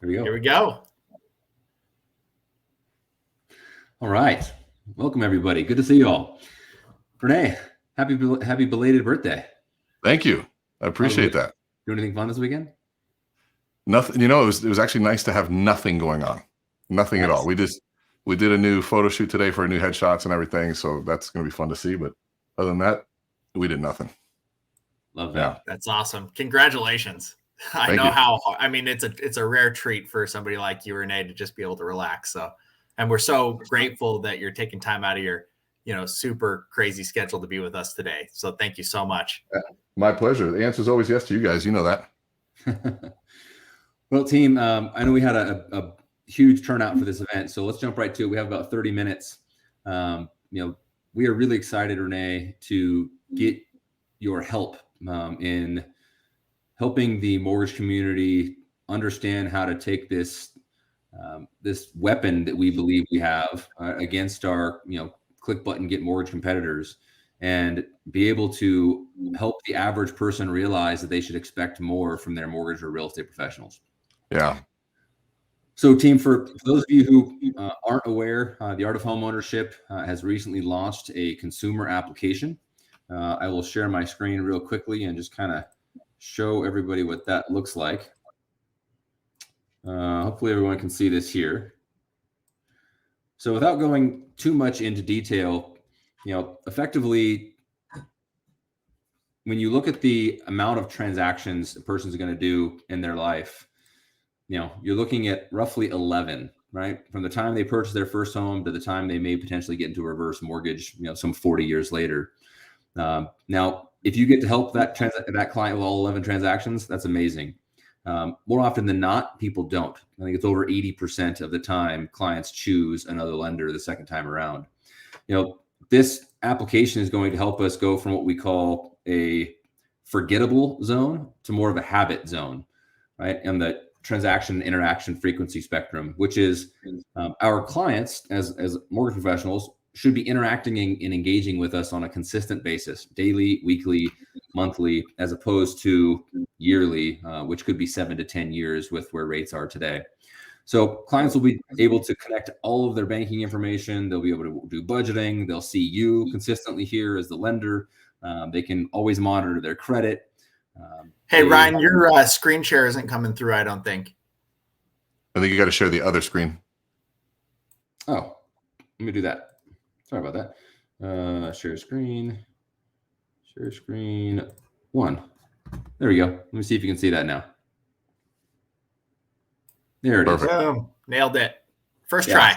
Here we go. Here we go. All right. Welcome, everybody. Good to see you all. Rene, happy belated birthday. Thank you. I appreciate that. Do anything fun this weekend? Nothing. You know, it was actually nice to have nothing going on. Nothing at all. We did a new photo shoot today for new headshots and everything. So that's going to be fun to see. But other than that, we did nothing. Love that. Yeah. That's awesome. Congratulations. I know how, I mean, it's a rare treat for somebody like you, Rene, to just be able to relax. So, and we're so grateful that you're taking time out of your, super crazy schedule to be with us today. So thank you so much. My pleasure. The answer is always yes to you guys. You know that. Well, team, I know we had a huge turnout for this event, so let's jump right to it. We have about 30 minutes. We are really excited, Rene, to get your help in helping the mortgage community understand how to take this weapon that we believe we have against our click button get mortgage competitors, and be able to help the average person realize that they should expect more from their mortgage or real estate professionals. Yeah. So, team, for those of you who aren't aware, the Art of Homeownership has recently launched a consumer application. I will share my screen real quickly and just kind of show everybody what that looks like. Hopefully everyone can see this here. So without going too much into detail, effectively, when you look at the amount of transactions a person's going to do in their life, you're looking at roughly 11, right? From the time they purchase their first home to the time they may potentially get into a reverse mortgage, some 40 years later. Now, if you get to help that client with all 11 transactions, that's amazing. More often than not, people don't. I think it's over 80% of the time clients choose another lender the second time around. This application is going to help us go from what we call a forgettable zone to more of a habit zone, right? And the transaction interaction frequency spectrum, which is our clients as mortgage professionals should be interacting and engaging with us on a consistent basis, daily, weekly, monthly, as opposed to yearly, which could be 7 to 10 years with where rates are today. So clients will be able to connect all of their banking information. They'll be able to do budgeting. They'll see you consistently here as the lender. They can always monitor their credit. Hey, Ryan, your screen share isn't coming through, I don't think. I think you got to share the other screen. Oh, let me do that. Sorry about that. Share screen 1. There we go. Let me see if you can see that now. There it is. Boom. Nailed it. First try.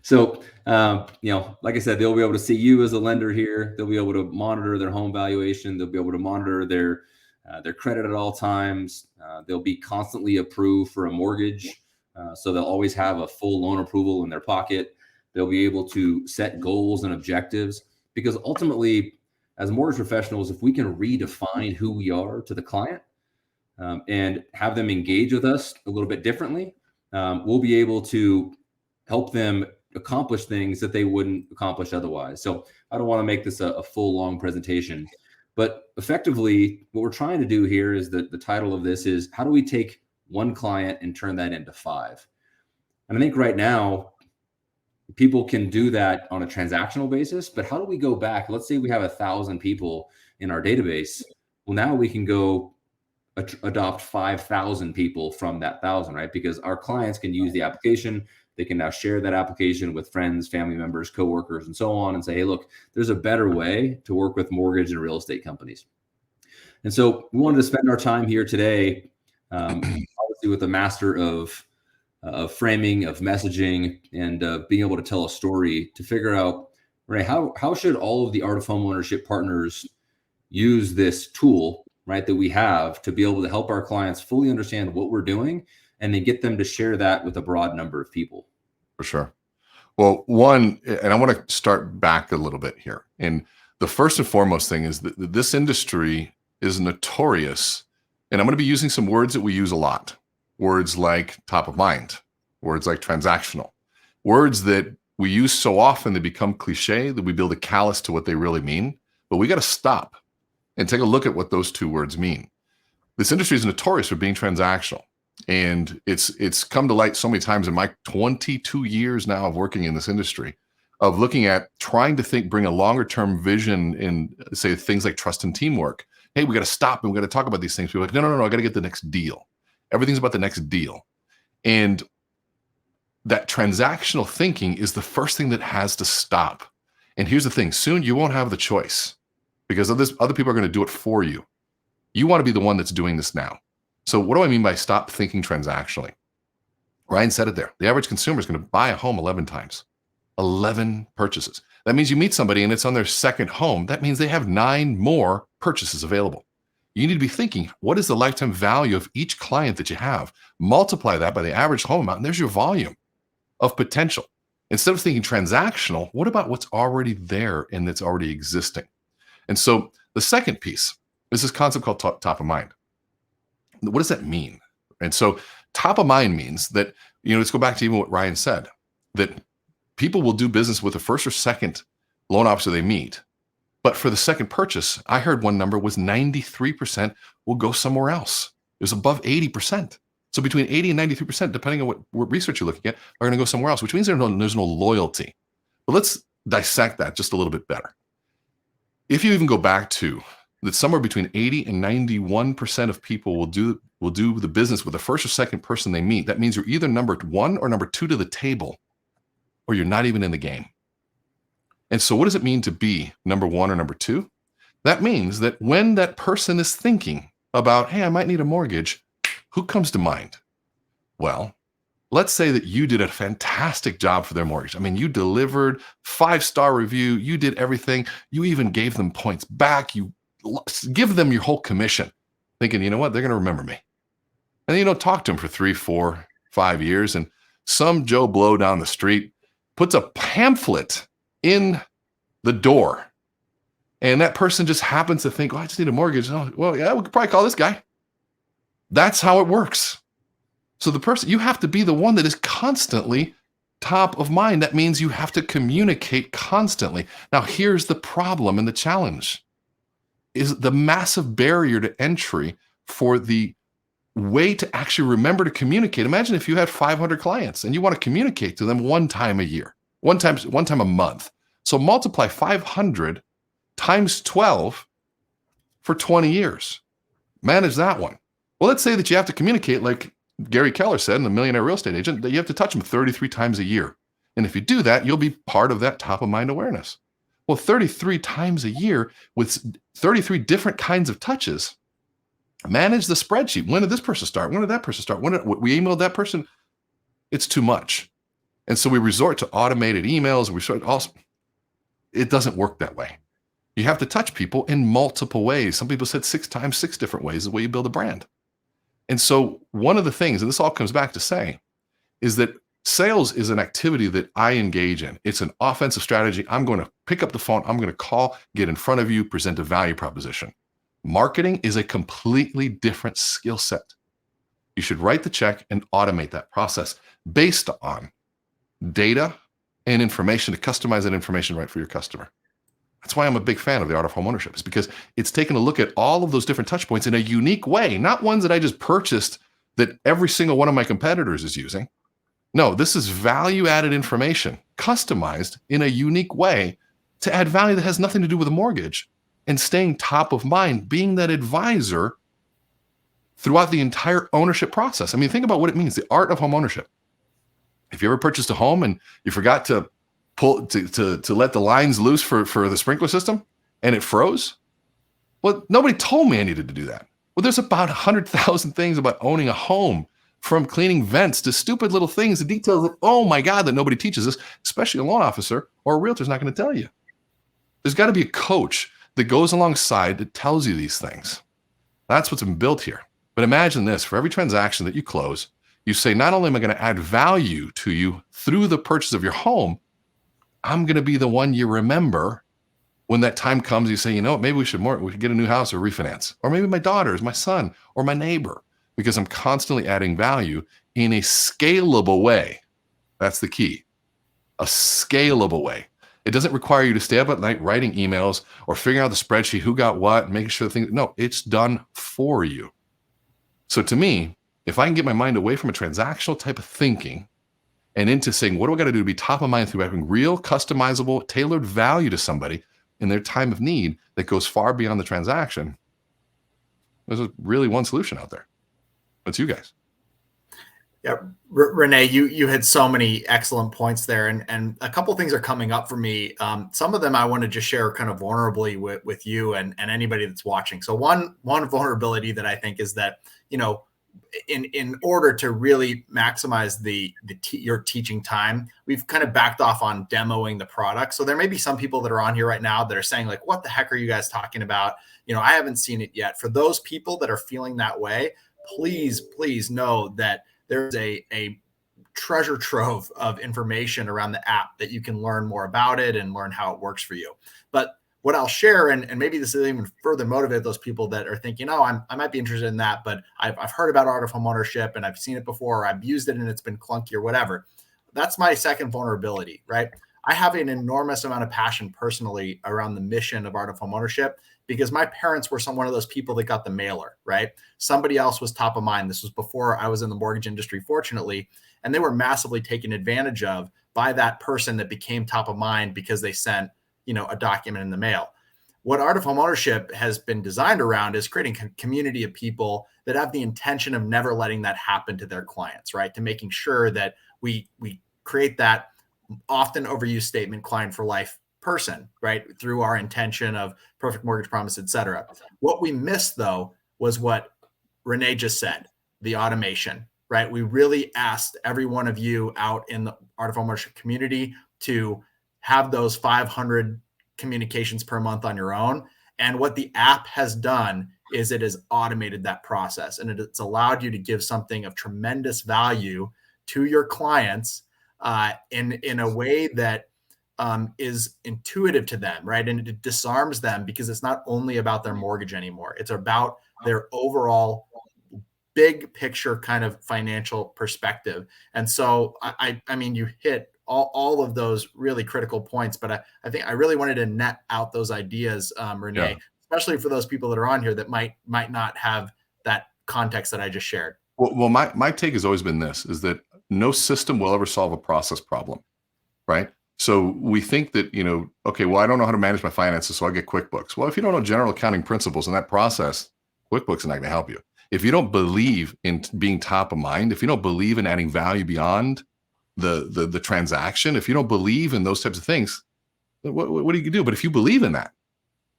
So, like I said, they'll be able to see you as a lender here. They'll be able to monitor their home valuation. They'll be able to monitor their credit at all times. They'll be constantly approved for a mortgage. So they'll always have a full loan approval in their pocket. They'll be able to set goals and objectives, because ultimately, as mortgage professionals, if we can redefine who we are to the client and have them engage with us a little bit differently, we'll be able to help them accomplish things that they wouldn't accomplish otherwise. So I don't want to make this a full long presentation, but effectively what we're trying to do here is the title of this is, how do we take one client and turn that into 5? And I think right now, people can do that on a transactional basis, but how do we go back? Let's say we have 1,000 people in our database. Well, now we can go adopt 5,000 people from that 1,000, right? Because our clients can use the application. They can now share that application with friends, family members, coworkers, and so on, and say, hey, look, there's a better way to work with mortgage and real estate companies. And so we wanted to spend our time here today, obviously with the master of framing, of messaging, and being able to tell a story to figure out, right, how should all of the Art of Homeownership partners use this tool, right, that we have to be able to help our clients fully understand what we're doing, and then get them to share that with a broad number of people. For sure. Well, one, and I want to start back a little bit here. And the first and foremost thing is that this industry is notorious, and I'm going to be using some words that we use a lot. Words like top of mind, words like transactional, words that we use so often they become cliche that we build a callus to what they really mean. But we got to stop and take a look at what those two words mean. This industry is notorious for being transactional. And it's come to light so many times in my 22 years now of working in this industry, of looking at trying to bring a longer term vision in, say, things like trust and teamwork. Hey, we got to stop and we got to talk about these things. People are like, no, I got to get the next deal. Everything's about the next deal. And that transactional thinking is the first thing that has to stop. And here's the thing, soon you won't have the choice because other people are going to do it for you. You want to be the one that's doing this now. So what do I mean by stop thinking transactionally? Ryan said it there. The average consumer is going to buy a home 11 times, 11 purchases. That means you meet somebody and it's on their second home. That means they have 9 more purchases available. You need to be thinking, what is the lifetime value of each client that you have? Multiply that by the average home amount, and there's your volume of potential. Instead of thinking transactional, what about what's already there and that's already existing? And so the second piece is this concept called top of mind. What does that mean? And so top of mind means that, let's go back to even what Ryan said, that people will do business with the first or second loan officer they meet. But for the second purchase, I heard one number was 93% will go somewhere else. It was above 80%. So between 80 and 93%, depending on what research you're looking at, are going to go somewhere else, which means there's no loyalty. But let's dissect that just a little bit better. If you even go back to that, somewhere between 80 and 91% of people will do the business with the first or second person they meet. That means you're either number 1 or number 2 to the table, or you're not even in the game. And so what does it mean to be number 1 or number 2? That means that when that person is thinking about, hey, I might need a mortgage, who comes to mind? Well, let's say that you did a fantastic job for their mortgage. I mean, you delivered 5-star review. You did everything. You even gave them points back. You give them your whole commission, thinking, you know what, they're going to remember me. And then talk to them for 3, 4, 5 years. And some Joe Blow down the street puts a pamphlet in the door. And that person just happens to think, I just need a mortgage. Oh, well, yeah, we could probably call this guy. That's how it works. So you have to be the one that is constantly top of mind. That means you have to communicate constantly. Now, here's the problem and the challenge is the massive barrier to entry for the way to actually remember to communicate. Imagine if you had 500 clients and you want to communicate to them one time a year, one time a month. So multiply 500 times 12 for 20 years. Manage that one. Well, let's say that you have to communicate, like Gary Keller said in The Millionaire Real Estate Agent, that you have to touch them 33 times a year. And if you do that, you'll be part of that top of mind awareness. Well, 33 times a year with 33 different kinds of touches. Manage the spreadsheet. When did this person start? When did that person start? We emailed that person? It's too much. And so we resort to automated emails. It doesn't work that way. You have to touch people in multiple ways. Some people said 6 times 6 different ways is the way you build a brand. And so one of the things, and this all comes back to saying, is that sales is an activity that I engage in. It's an offensive strategy. I'm going to pick up the phone. I'm going to call, get in front of you, present a value proposition. Marketing is a completely different skill set. You should write the check and automate that process based on data and information to customize that information right for your customer. That's why I'm a big fan of the Art of Homeownership, is because it's taken a look at all of those different touch points in a unique way, not ones that I just purchased that every single one of my competitors is using. No, this is value-added information, customized in a unique way to add value that has nothing to do with a mortgage, and staying top of mind, being that advisor throughout the entire ownership process. I mean, think about what it means, the art of homeownership. If you ever purchased a home and you forgot to let the lines loose for the sprinkler system and it froze, well, nobody told me I needed to do that. Well, there's about 100,000 things about owning a home, from cleaning vents to stupid little things, the details that, oh my God, that nobody teaches us, especially a loan officer or a realtor is not going to tell you. There's got to be a coach that goes alongside that tells you these things. That's what's been built here. But imagine this, for every transaction that you close, you say, not only am I going to add value to you through the purchase of your home, I'm going to be the one you remember when that time comes. You say, you know what, maybe we should get a new house or refinance. Or maybe my daughter's, my son, or my neighbor, because I'm constantly adding value in a scalable way. That's the key, a scalable way. It doesn't require you to stay up at night writing emails or figuring out the spreadsheet, who got what, and making sure the things. No, it's done for you. So to me, If I can get my mind away from a transactional type of thinking and into saying, what do I got to do to be top of mind through having real, customizable, tailored value to somebody in their time of need that goes far beyond the transaction, there's really one solution out there. That's you guys. Yeah, Rene, you had so many excellent points there, and a couple of things are coming up for me. Some of them I want to just share kind of vulnerably with you and anybody that's watching. So one vulnerability that I think is that, you know, in order to really maximize your teaching time, we've kind of backed off on demoing the product. So there may be some people that are on here right now that are saying like, what the heck are you guys talking about? You know, I haven't seen it yet. For those people that are feeling that way, please know that there's a treasure trove of information around the app that you can learn more about it and learn how it works for you. But what I'll share, and maybe this will even further motivate those people that are thinking, oh, I might be interested in that, but I've heard about art of home ownership and I've seen it before, or I've used it and it's been clunky or whatever. That's my second vulnerability, right? I have an enormous amount of passion personally around the mission of art of home ownership, because my parents were one of those people that got the mailer, right? Somebody else was top of mind. This was before I was in the mortgage industry, fortunately, and they were massively taken advantage of by that person that became top of mind because they sent, you know, a document in the mail. What art of home ownership has been designed around is creating a community of people that have the intention of never letting that happen to their clients, right? To making sure that we create that often overused statement, client for life person, right? Through our intention of perfect mortgage promise, et cetera. What we missed though was what Rene just said, the automation, right? We really asked every one of you out in the art of home ownership community to have those 500 communications per month on your own. And what the app has done is it has automated that process, and it's allowed you to give something of tremendous value to your clients in a way that is intuitive to them, right? And it disarms them because it's not only about their mortgage anymore. It's about their overall big picture kind of financial perspective. And so, I mean, you hit all of those really critical points, but I think I really wanted to net out those ideas, Rene, especially for those people that are on here that might not have that context that I just shared. Well, my take has always been this, is that no system will ever solve a process problem, right? So we think that, you know, okay, well, I don't know how to manage my finances, so I'll get QuickBooks. Well, if you don't know general accounting principles in that process, QuickBooks is not going to help you. If you don't believe in being top of mind, if you don't believe in adding value beyond the transaction, if you don't believe in those types of things, what do you do? But if you believe in that,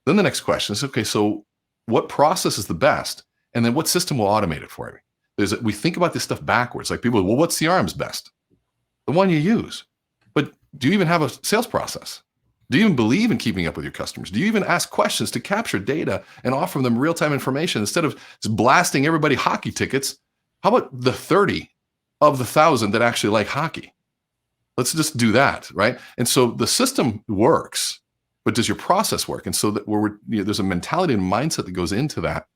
then the next question is, okay, so what process is the best? And then what system will automate it for you? We think about this stuff backwards. Like people, well, what CRM is best? The one you use. But do you even have a sales process? Do you even believe in keeping up with your customers? Do you even ask questions to capture data and offer them real-time information instead of just blasting everybody hockey tickets? How about the 30 of the 1,000 that actually like hockey? Let's just do that, right? And so the system works, but does your process work? And so that there's a mentality and mindset that goes into that.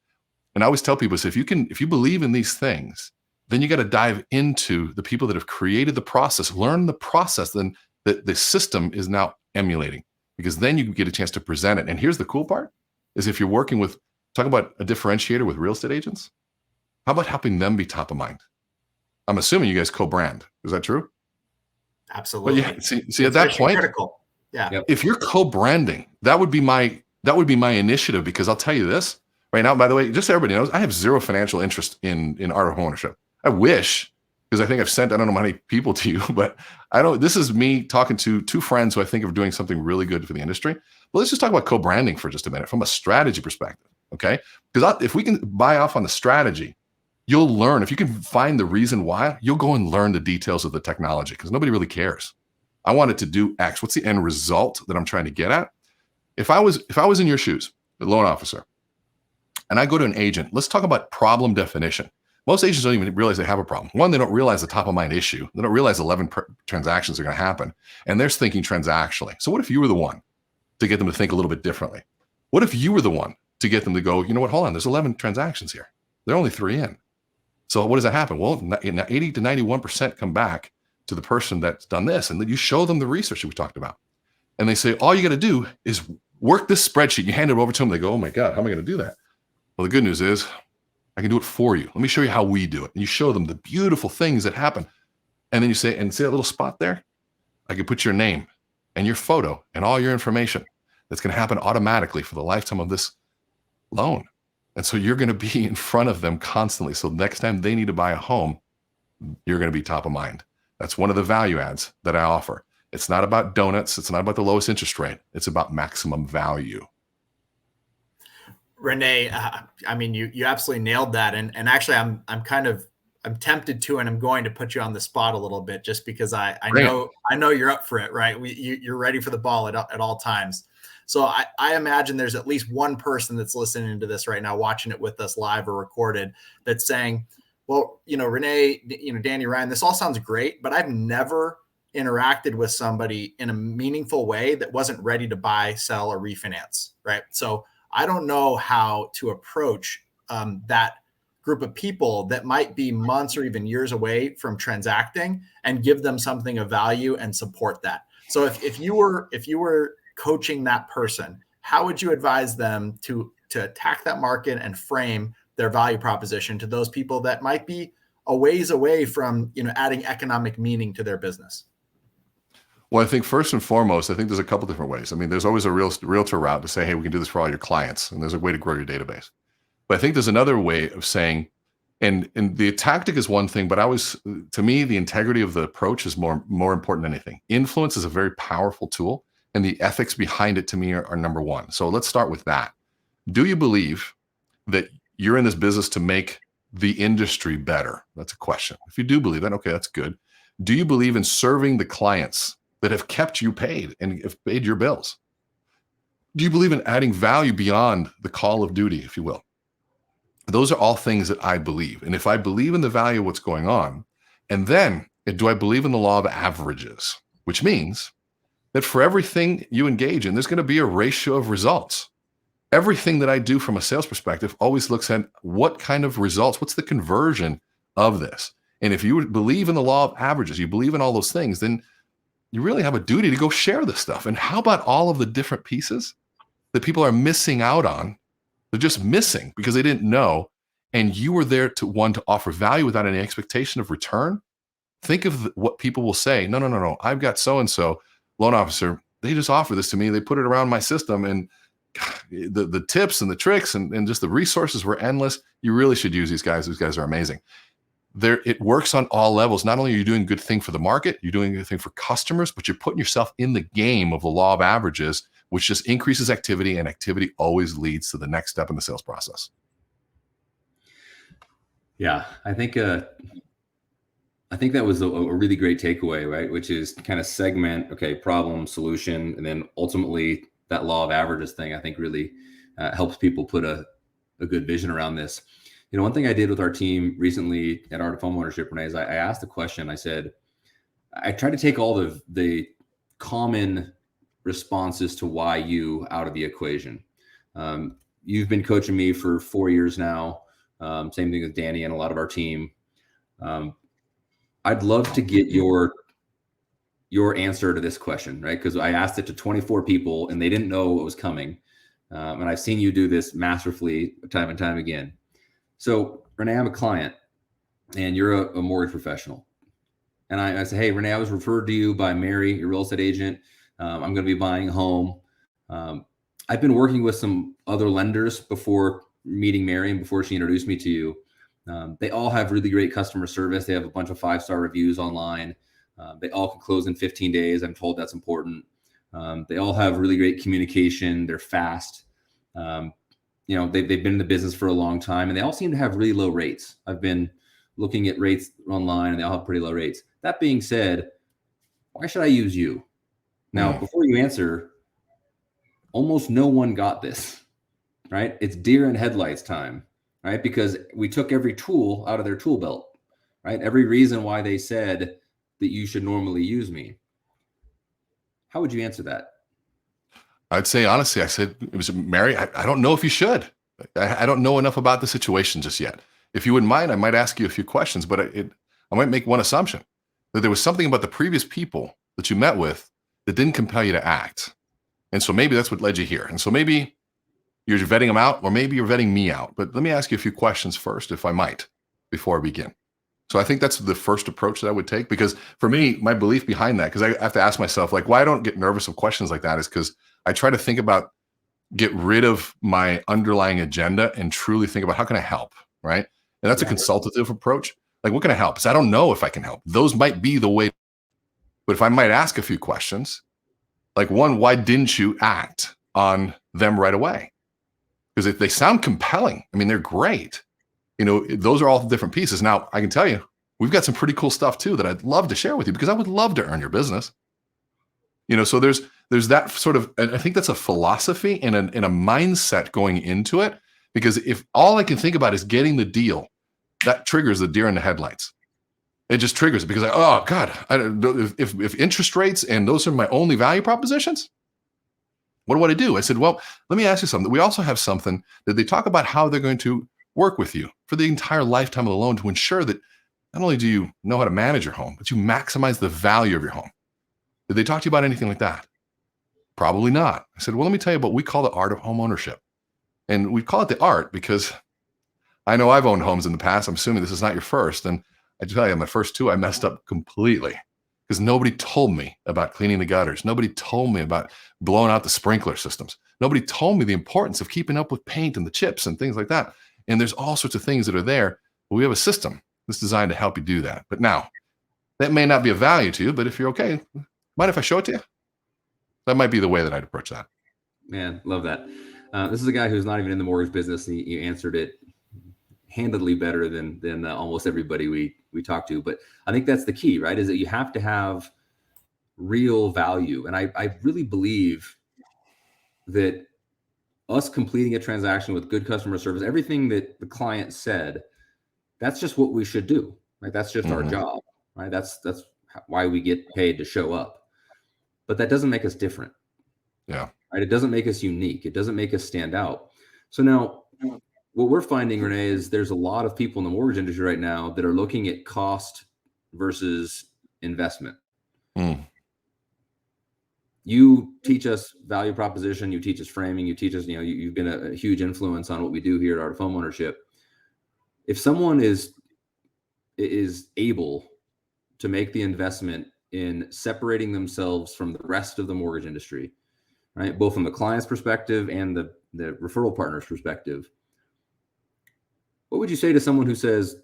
And I always tell people, so if you believe in these things, then you got to dive into the people that have created the process, learn the process, then the system is now emulating, because then you can get a chance to present it. And here's the cool part, is if you're working with, talk about a differentiator with real estate agents, how about helping them be top of mind? I'm assuming you guys co-brand. Is that true? Absolutely. But yeah, see at that point, critical. Yeah. If you're co-branding, that would be my initiative, because I'll tell you this right now, by the way, just so everybody knows, I have zero financial interest in art of home ownership. I wish, because I think I've sent, I don't know how many people to you, but this is me talking to two friends who I think are doing something really good for the industry. But let's just talk about co-branding for just a minute from a strategy perspective, okay? Because if we can buy off on the strategy, you'll learn. If you can find the reason why, you'll go and learn the details of the technology, because nobody really cares. I want it to do X. What's the end result that I'm trying to get at? If I was in your shoes, the loan officer, and I go to an agent, let's talk about problem definition. Most agents don't even realize they have a problem. One, they don't realize the top of mind issue. They don't realize 11 transactions are going to happen, and they're thinking transactionally. So what if you were the one to get them to think a little bit differently? What if you were the one to get them to go, you know what, hold on, there's 11 transactions here. There are only 3 in. So what does that happen? Well, 80 to 91% come back to the person that's done this, and then you show them the research that we talked about. And they say, all you got to do is work this spreadsheet. You hand it over to them. They go, oh my God, how am I going to do that? Well, the good news is I can do it for you. Let me show you how we do it. And you show them the beautiful things that happen. And then you say, and see that little spot there? I can put your name and your photo and all your information. That's going to happen automatically for the lifetime of this loan. And so you're going to be in front of them constantly. So next time they need to buy a home, you're going to be top of mind. That's one of the value adds that I offer. It's not about donuts. It's not about the lowest interest rate. It's about maximum value. Rene, I mean, you absolutely nailed that. And actually, I'm tempted to, and I'm going to put you on the spot a little bit, just because I know you're up for it, right? You're ready for the ball at all times. So I imagine there's at least one person that's listening to this right now, watching it with us live or recorded, that's saying, well, Rene, Danny, Ryan, this all sounds great, but I've never interacted with somebody in a meaningful way that wasn't ready to buy, sell, or refinance, right? So I don't know how to approach that group of people that might be months or even years away from transacting, and give them something of value and support that. So if you were coaching that person, how would you advise them to attack that market and frame their value proposition to those people that might be a ways away from adding economic meaning to their business? Well, I think first and foremost, I think there's a couple different ways. I mean, there's always a realtor route to say, hey, we can do this for all your clients. And there's a way to grow your database. But I think there's another way of saying, and the tactic is one thing, but to me, the integrity of the approach is more important than anything. Influence is a very powerful tool, and the ethics behind it to me are number one. So let's start with that. Do you believe that you're in this business to make the industry better? That's a question. If you do believe that, okay, that's good. Do you believe in serving the clients that have kept you paid and have paid your bills? Do you believe in adding value beyond the call of duty, if you will? Those are all things that I believe. And if I believe in the value of what's going on, and then do I believe in the law of averages, which means that for everything you engage in, there's going to be a ratio of results. Everything that I do from a sales perspective always looks at what kind of results, what's the conversion of this? And if you believe in the law of averages, you believe in all those things, then you really have a duty to go share this stuff. And how about all of the different pieces that people are missing out on? They're just missing because they didn't know. And you were there to offer value without any expectation of return. Think of what people will say. No. I've got so-and-so loan officer. They just offer this to me. They put it around my system, and the tips and the tricks and just the resources were endless. You really should use these guys. These guys are amazing. It works on all levels. Not only are you doing a good thing for the market, you're doing a good thing for customers, but you're putting yourself in the game of the law of averages, which just increases activity, and activity always leads to the next step in the sales process. Yeah, I think that was a really great takeaway, right? Which is kind of segment, okay, problem, solution, and then ultimately that law of averages thing, I think really helps people put a good vision around this. One thing I did with our team recently at Art of Homeownership, Rene, is I asked the question. I said, I tried to take all the common responses to why you out of the equation. You've been coaching me for 4 years now. Same thing with Danny and a lot of our team. I'd love to get your answer to this question, right? Because I asked it to 24 people and they didn't know what was coming. And I've seen you do this masterfully time and time again. So Rene, I'm a client and you're a mortgage professional. And I say, hey, Rene, I was referred to you by Mary, your real estate agent. I'm going to be buying a home. I've been working with some other lenders before meeting Mary and before she introduced me to you. They all have really great customer service. They have a bunch of 5-star reviews online. They all can close in 15 days. I'm told that's important. They all have really great communication. They're fast. They've been in the business for a long time, and they all seem to have really low rates. I've been looking at rates online, and they all have pretty low rates. That being said, why should I use you? Now, before you answer, almost no one got this, right? It's deer in headlights time, right? Because we took every tool out of their tool belt, right? Every reason why they said that you should normally use me. How would you answer that? I'd say, honestly, I said, it was Mary, I don't know if you should. I don't know enough about the situation just yet. If you wouldn't mind, I might ask you a few questions, but I might make one assumption, that there was something about the previous people that you met with that didn't compel you to act. And so maybe that's what led you here. And so maybe You're vetting them out, or maybe you're vetting me out. But let me ask you a few questions first, if I might, before I begin. So I think that's the first approach that I would take, because for me, my belief behind that, because I have to ask myself, like, why I don't get nervous of questions like that is because I try to think about, get rid of my underlying agenda and truly think about how can I help, right? And that's a consultative approach. Like, what can I help? Because I don't know if I can help. Those might be the way. But if I might ask a few questions, like, one, why didn't you act on them right away? Because if they sound compelling, I mean, they're great. Those are all different pieces. Now, I can tell you, we've got some pretty cool stuff too that I'd love to share with you, because I would love to earn your business. So there's that sort of, and I think that's a philosophy and a mindset going into it, because if all I can think about is getting the deal, that triggers the deer in the headlights. It just triggers it, because oh God, if interest rates and those are my only value propositions, what do? I said, well, let me ask you something. We also have something that they talk about how they're going to work with you for the entire lifetime of the loan to ensure that not only do you know how to manage your home, but you maximize the value of your home. Did they talk to you about anything like that? Probably not. I said, well, let me tell you about what we call the art of home ownership. And we call it the art because I know I've owned homes in the past. I'm assuming this is not your first. And I tell you, my first two, I messed up completely because nobody told me about cleaning the gutters. Nobody told me about blowing out the sprinkler systems. Nobody told me the importance of keeping up with paint and the chips and things like that. And there's all sorts of things that are there. But we have a system that's designed to help you do that. But now, that may not be of value to you, but if you're okay, mind if I show it to you? That might be the way that I'd approach that. Man, love that. This is a guy who's not even in the mortgage business. And he answered it handedly better than almost everybody we talk to. But I think that's the key, right? Is that you have to have real value. And I really believe that us completing a transaction with good customer service, everything that the client said, that's just what we should do, right? That's just our job, right? That's why we get paid to show up. But that doesn't make us different. Yeah. Right? It doesn't make us unique. It doesn't make us stand out. So now what we're finding, Rene, is there's a lot of people in the mortgage industry right now that are looking at cost versus investment. You teach us value proposition, you teach us framing, you teach us, you've been a huge influence on what we do here at Art of Homeownership. If someone is able to make the investment in separating themselves from the rest of the mortgage industry, right, both from the client's perspective and the referral partner's perspective, what would you say to someone who says,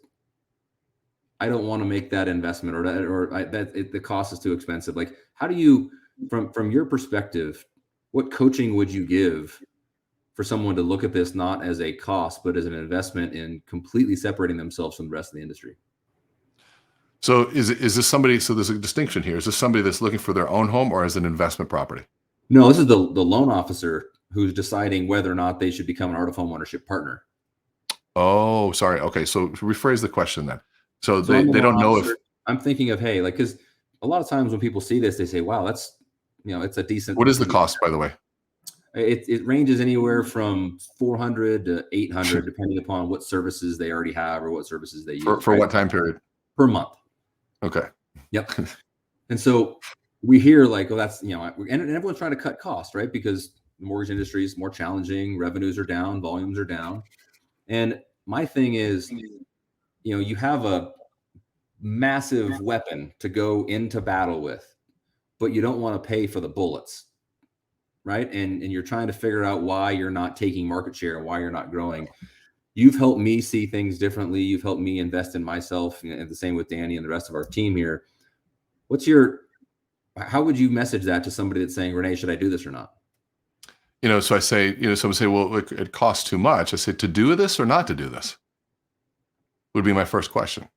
I don't want to make that investment, or the cost is too expensive? Like, how do you, from your perspective, what coaching would you give for someone to look at this not as a cost, but as an investment in completely separating themselves from the rest of the industry? So is this somebody, so there's a distinction here. Is this somebody that's looking for their own home or as an investment property? No, this is the loan officer who's deciding whether or not they should become an Art of Homeownership partner. Oh, sorry. Okay. So rephrase the question then. So they don't know if I'm thinking of, hey, like, because a lot of times when people see this, they say, wow, that's, it's a decent. What is the cost, by the way? It ranges anywhere from $400 to $800, depending upon what services they already have or what services they use. For what time period? Per month. Okay. Yep. And so we hear like, oh, that's, and everyone's trying to cut costs, right? Because the mortgage industry is more challenging. Revenues are down, volumes are down. And my thing is, you have a massive weapon to go into battle with, but you don't want to pay for the bullets, right? And you're trying to figure out why you're not taking market share and why you're not growing. You've helped me see things differently. You've helped me invest in myself, and the same with Danny and the rest of our team here. How would you message that to somebody that's saying, Rene, should I do this or not? So I say, someone say, well, it costs too much. I say, to do this or not to do this would be my first question.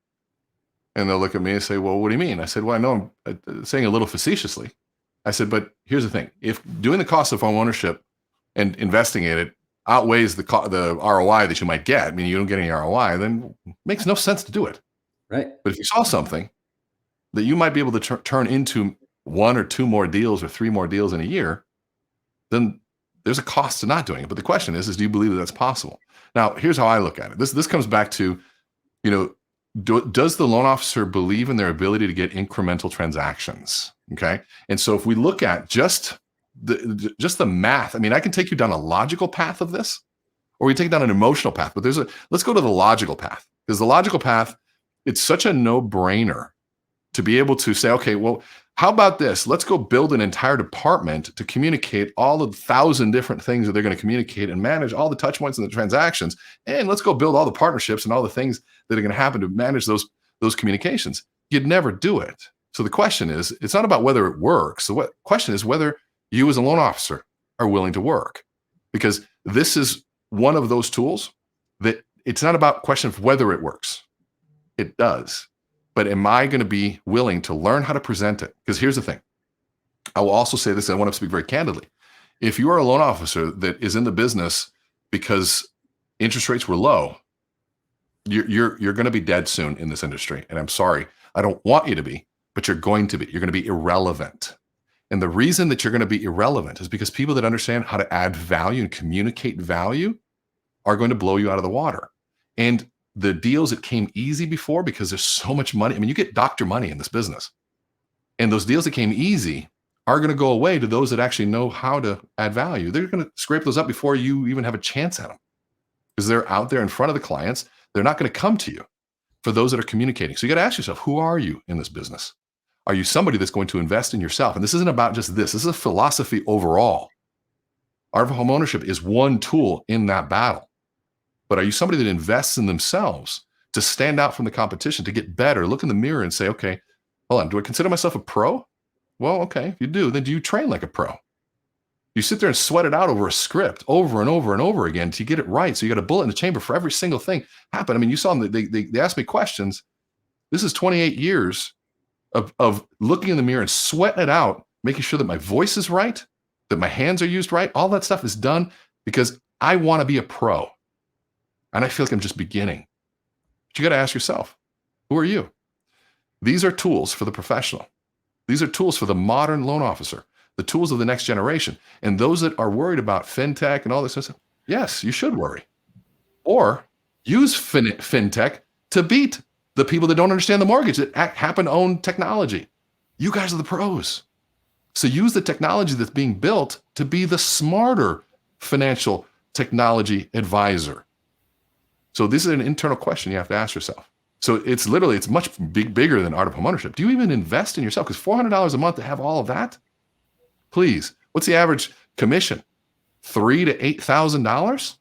And they'll look at me and say, well, what do you mean? I said, well, I know I'm saying a little facetiously. I said, but here's the thing. If doing the cost of home ownership and investing in it outweighs the ROI that you might get, I mean, you don't get any ROI, then it makes no sense to do it. Right. But if you saw something that you might be able to turn into one or two more deals or three more deals in a year, then there's a cost to not doing it. But the question is do you believe that that's possible? Now, here's how I look at it. This comes back to, does the loan officer believe in their ability to get incremental transactions? Okay. And so if we look at just just the math. I mean, I can take you down a logical path of this, or we take down an emotional path, but let's go to the logical path, because the logical path, it's such a no-brainer to be able to say, okay, well, how about this? Let's go build an entire department to communicate all of the 1,000 different things that they're going to communicate and manage all the touch points and the transactions. And let's go build all the partnerships and all the things that are going to happen to manage those communications. You'd never do it. So the question is, it's not about whether it works. The question is whether you as a loan officer are willing to work, because this is one of those tools that it's not about question of whether it works. It does. But am I going to be willing to learn how to present it? Because here's the thing. I will also say this, and I want to speak very candidly. If you are a loan officer that is in the business because interest rates were low, you're going to be dead soon in this industry. And I'm sorry, I don't want you to be, but you're going to be. You're going to be irrelevant. And the reason that you're going to be irrelevant is because people that understand how to add value and communicate value are going to blow you out of the water. And the deals that came easy before, because there's so much money. I mean, you get doctor money in this business. And those deals that came easy are going to go away to those that actually know how to add value. They're going to scrape those up before you even have a chance at them, because they're out there in front of the clients. They're not going to come to you for those that are communicating. So you got to ask yourself, who are you in this business? Are you somebody that's going to invest in yourself? And this isn't about just this. This is a philosophy overall. Art of homeownership is one tool in that battle. But are you somebody that invests in themselves to stand out from the competition, to get better, look in the mirror and say, okay, hold on, do I consider myself a pro? Well, okay, if you do, then do you train like a pro? You sit there and sweat it out over a script over and over and over again till you get it right. So you got a bullet in the chamber for every single thing happen. I mean, you saw them, they asked me questions. This is 28 years of looking in the mirror and sweating it out, making sure that my voice is right, that my hands are used right. All that stuff is done because I want to be a pro. And I feel like I'm just beginning. But you got to ask yourself, who are you? These are tools for the professional. These are tools for the modern loan officer, the tools of the next generation. And those that are worried about fintech and all this stuff, yes, you should worry. Or use fintech to beat the people that don't understand the mortgage, that happen to own technology. You guys are the pros. So use the technology that's being built to be the smarter financial technology advisor. So this is an internal question you have to ask yourself. So it's much bigger than Art of Homeownership. Do you even invest in yourself? Because $400 a month to have all of that? Please, what's the average commission? $3,000 to $8,000?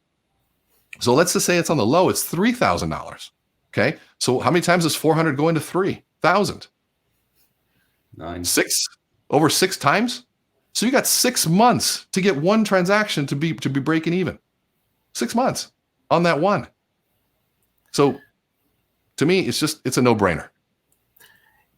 So let's just say it's on the low, it's $3,000. Okay, so how many times does 400 go into 3,000? 9. Over 6 times. So you got 6 months to get one transaction to be breaking even. 6 months on that one. So to me, it's a no-brainer.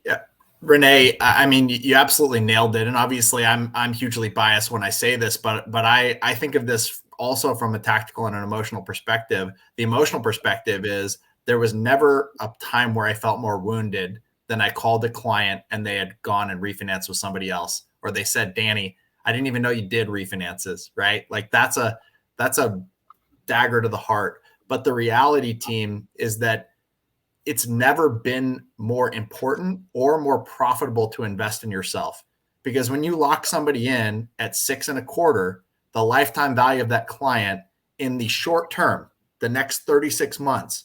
Yeah, Rene, I mean, you absolutely nailed it. And obviously I'm hugely biased when I say this, but I think of this also from a tactical and an emotional perspective. The emotional perspective is there was never a time where I felt more wounded than I called a client and they had gone and refinanced with somebody else, or they said, Danny, I didn't even know you did refinances, right? Like that's a dagger to the heart. But the reality, team, is that it's never been more important or more profitable to invest in yourself. Because when you lock somebody in at 6.25, the lifetime value of that client in the short term, the next 36 months,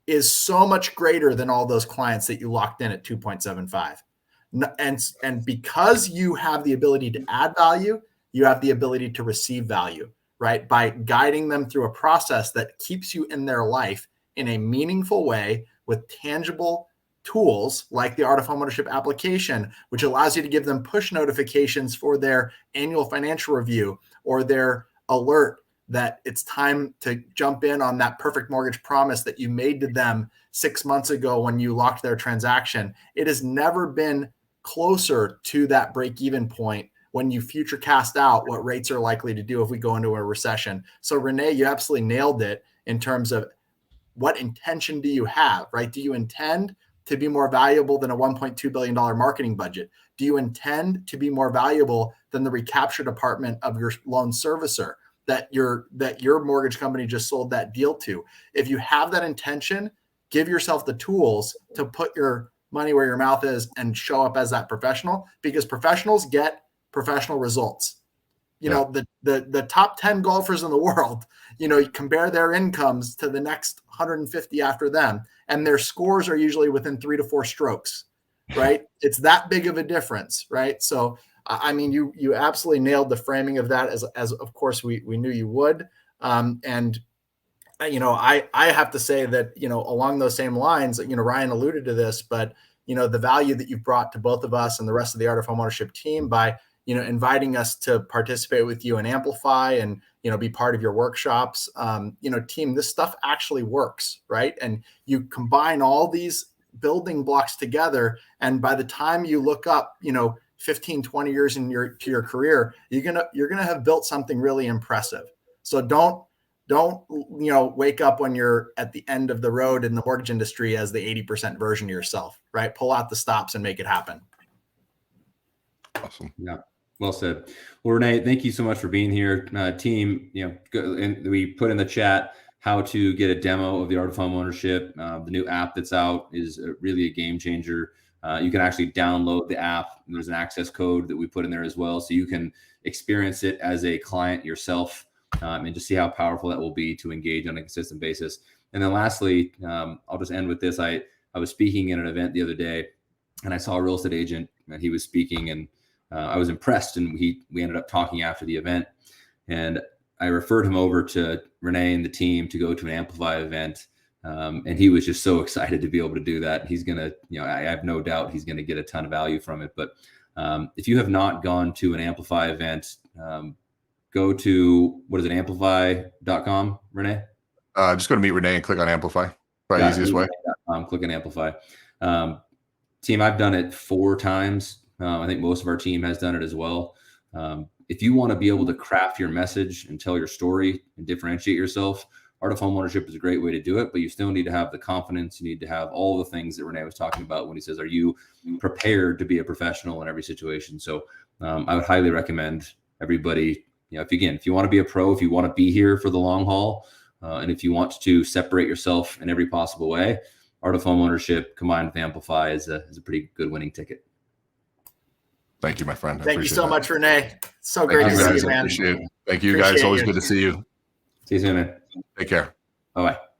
is so much greater than all those clients that you locked in at 2.75. And because you have the ability to add value, you have the ability to receive value, right? By guiding them through a process that keeps you in their life in a meaningful way with tangible tools like the Art of Homeownership application, which allows you to give them push notifications for their annual financial review or their alert that it's time to jump in on that perfect mortgage promise that you made to them 6 months ago when you locked their transaction. It has never been closer to that break-even point when you future cast out what rates are likely to do if we go into a recession. So Rene, you absolutely nailed it in terms of what intention do you have, right? Do you intend to be more valuable than a $1.2 billion marketing budget? Do you intend to be more valuable than the recapture department of your loan servicer that your mortgage company just sold that deal to? If you have that intention, give yourself the tools to put your money where your mouth is and show up as that professional, because professionals get professional results. you know, the top 10 golfers in the world, you know, you compare their incomes to the next 150 after them, and their scores are usually within 3 to 4 strokes, right? It's that big of a difference, right? So, I mean, you absolutely nailed the framing of that, as of course we knew you would. And you know, I have to say that, you know, along those same lines, you know, Ryan alluded to this, but, you know, the value that you've brought to both of us and the rest of the Art of Homeownership team by, you know, inviting us to participate with you and Amplify and, you know, be part of your workshops. You know, team, this stuff actually works, right? And you combine all these building blocks together, and by the time you look up, you know, 15, 20 years in your career, you're gonna have built something really impressive. So don't, you know, wake up when you're at the end of the road in the mortgage industry as the 80% version of yourself, right? Pull out the stops and make it happen. Awesome. Yeah. Well said. Well, Rene, thank you so much for being here. Team, you know, and we put in the chat how to get a demo of the Art of Homeownership. The new app that's out is really a game changer. You can actually download the app. There's an access code that we put in there as well, so you can experience it as a client yourself. And just see how powerful that will be to engage on a consistent basis. And then lastly, I'll just end with this. I was speaking at an event the other day, and I saw a real estate agent, and he was speaking, and I was impressed. And we ended up talking after the event, and I referred him over to Rene and the team to go to an Amplify event. And he was just so excited to be able to do that. He's going to, you know, I have no doubt he's going to get a ton of value from it. But if you have not gone to an Amplify event, go to, what is it, amplify.com, Rene? Just go to Meet Rene and click on Amplify. Probably easiest way. Click on Amplify. Team, I've done it 4 times. I think most of our team has done it as well. If you want to be able to craft your message and tell your story and differentiate yourself, Art of Homeownership is a great way to do it, but you still need to have the confidence. You need to have all the things that Rene was talking about when he says, are you prepared to be a professional in every situation? So I would highly recommend everybody, you know, if you want to be a pro, if you want to be here for the long haul, and if you want to separate yourself in every possible way, Art of Homeownership combined with Amplify is a pretty good winning ticket. Thank you, my friend. Thank you so much, Rene. So great to see you, man. Appreciate it. Thank you, guys. Always good to see you. See you soon, man. Take care. Bye-bye.